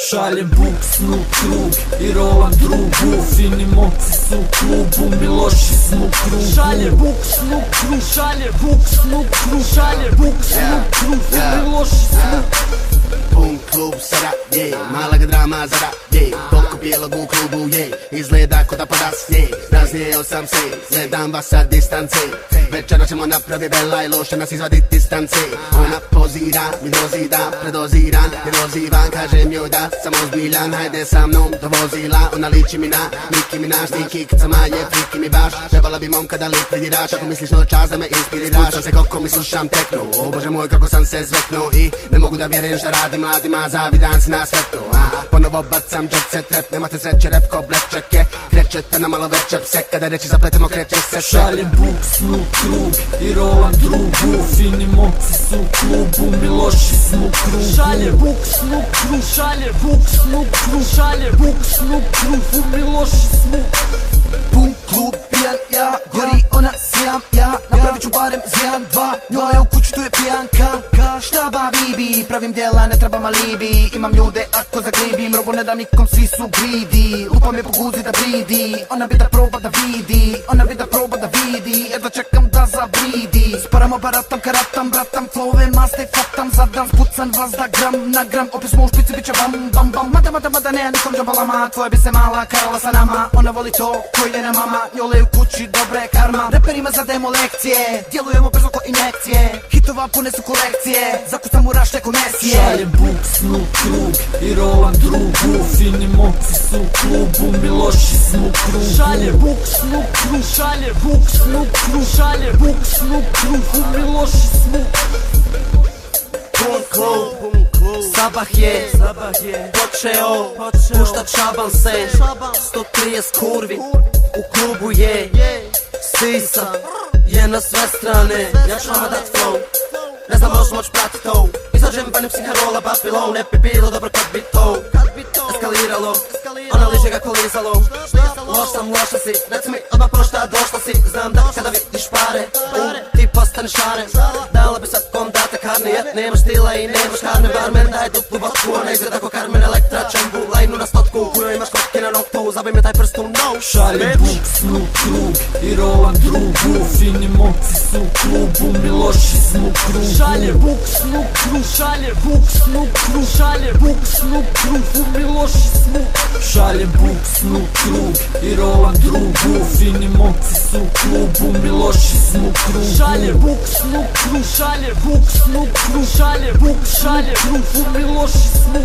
Šaljem buksnu u krug i rolam drugu. Fini momci su u klubu, mi loši smo u krugu. Šaljem buksnu u krug, šaljem buksnu u krug, šaljem buksnu u krug, mi loši smo. Pun klub sada, mala ga drama zada, toliko bijelog u klubu, izgleda ko da podasnje. Raznijeo sam se, gledam vas sa distance. Večera ćemo napraviti bela i loše nas izvaditi distance. Ona pozira, mi dozida, predoziran, ne dozivan. Kažem joj da sam ozbiljan, hajde sa mnom do vozila. Ona liči mi na Nicki Minaj, ti kikcama je friki mi baš. Trebala bi momka da likvidiraš, ako misliš noćas da me inspiriraš. Spuštam se koliko mi slušam tekno, o bože moj kako sam se zveknuo. I ne mogu da vjerujem šta radim mladima, zavidan si na svetu. Ponovo bacam jet set rap, nemate sreće rap ko blackjack je. Krećete na malo veće pse, kada reći zapletemo kreće se. Šaljem buksnu u krug i rolam drugu. Fini momci su u klubu, mi loši smo u krugu. Šaljem buksnu u krug, šaljem buksnu u krug, šaljem buksnu u krug, mi loši smo. Pun klub pijan ja, gori ona sjam ja. Napravit ću barem zjan dva, njoj je u kuću tu je pijanka. Šta ba bibi, pravim djela ne trebam alibi. Imam ljude ako zaglibim, robu ne dam nikom svi su gridi. Lupa me po guzi da vridi, ona bi da proba da vidi. Ona bi da proba da vidi, jedva čekam da zavridi. Sparamo baratam, karatam, bratam, flove maste fatam. Zadam spucan vas da gram na gram, opet smo u špici biće bam bam bam. Mada ne nikom džabalama, tvoja bi se mala karala sa nama. Ona voli to koji je na mama, njole u kući dobre karma. Reperima zadajemo lekcije, djelujemo brzo ko injekcije. Hitova pune su kolekcije, zakucam u rašte ko Mesije. Šaljem buksnu u krug i rolam drugu. Fini momci su u klubu, mi loši smo u krugu. Šaljem buksnu u krug, šaljem buksnu u krug, šaljem buksnu u krug, mi loši smo. Pun klub, sabah je počeo, pušta čaban se. 130 kurvi, u klubu je sisa, je na sve strane. Ja ću vama dat flow, ne znam možeš moć pratit to. Izađem vanim psiharola, Babylon, ne bi bilo dobro kad bi to eskaliralo. Ona liže ga kolizalo, loš sam, loša si. Reci mi odmah prvo šta došla si. Znam da kada vidiš pare, ti postaneš šaren. Dala bi sad kom date karne, jer nemaš stila i nemaš karne. Barmen daj duplu vodku, ona izgleda ko Carmen Electra. Čembu, lajnu na stotku, kujo imaš kotke na noktu. Zabij me taj prst u nos. Šaljem buksnu u krug i rolam drugu. Fini momci su u klubu, mi loši smo u krugu. Šaljem buksnu u krug, šaljem buksnu u krug, šaljem buksnu u krug, mi loši smo. Šaljem buksnu u krug i rolam drugu. Fini momci su u klubu, mi loši smo u krugu. Šaljem buksnu u krug, šaljem buksnu u krug, šaljem buksnu u krug, mi loši smo.